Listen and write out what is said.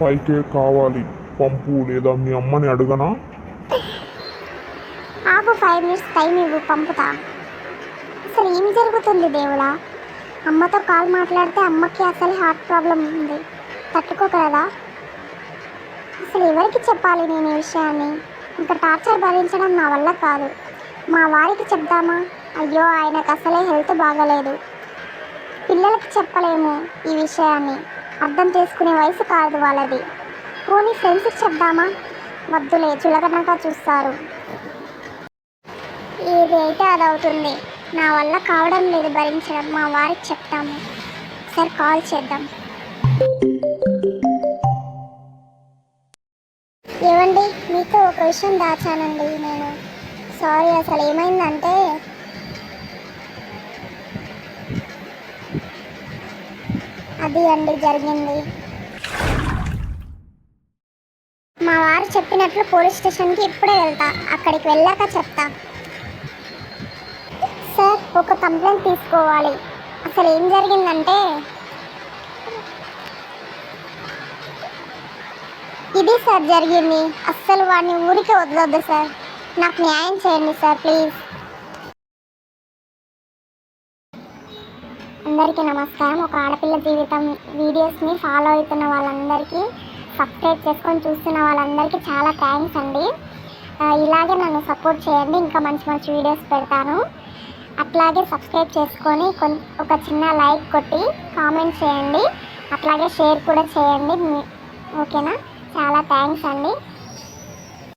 5K కావాలి పంపు, లేదా మీ అమ్మని అడగనా? ఆగు, 5 మినిట్స్ టైం ఇవ్వు, పంపుతా. అసలు ఏం జరుగుతుంది దేవుడా? అమ్మతో కాల్ మాట్లాడితే అమ్మకి అసలు హార్ట్ ప్రాబ్లం ఉంది, తట్టుకోగలదా? అసలు ఎవరికి చెప్పాలి నేను ఈ విషయాన్ని? ఇంకా టార్చర్ భరించడం నా వల్ల కాదు. మా వారికి చెప్దామా? అయ్యో, ఆయనకు అసలే హెల్త్ బాగలేదు. పిల్లలకి చెప్పలేము ఈ విషయాన్ని, అర్థం చేసుకునే వయసు కాదు వాళ్ళది. పోనీ ఫ్రెండ్స్కి చెప్దామా? వద్దులే, చులకనగా చూస్తారు. ఏది అయితే అది అవుతుంది. నా వల్ల కావడం లేదు భరించడం. మా వారికి చెప్తాము. ఒకసారి కాల్ చేద్దాం. ఏమండి, మీతో ఒక విషయం దాచానండి నేను. సారీ, అసలు ఏమైందంటే అది అండి జరిగింది. మా వారు చెప్పినట్లు పోలీస్ స్టేషన్కి ఇప్పుడే వెళ్తా. అక్కడికి వెళ్ళాక చెప్తా. సార్, ఒక కంప్లైంట్ తీసుకోవాలి. అసలు ఏం జరిగిందంటే ఇది సార్ జరిగింది. అస్సలు వాడిని ఊరికే వదలొద్దు సార్. నాకు న్యాయం చేయండి సార్, ప్లీజ్. అందరికీ నమస్కారం. ఒక ఆడపిల్ల జీవితం వీడియోస్ని ఫాలో అవుతున్న వాళ్ళందరికీ, సబ్స్క్రైబ్ చేసుకొని చూస్తున్న వాళ్ళందరికీ చాలా థ్యాంక్స్ అండి. ఇలాగే నన్ను సపోర్ట్ చేయండి. ఇంకా మంచి మంచి వీడియోస్ పెడతాను. అట్లాగే సబ్స్క్రైబ్ చేసుకొని ఒక చిన్న లైక్ కొట్టి కామెంట్ చేయండి. అట్లాగే షేర్ కూడా చేయండి. ఓకేనా? చాలా థ్యాంక్స్ అండి.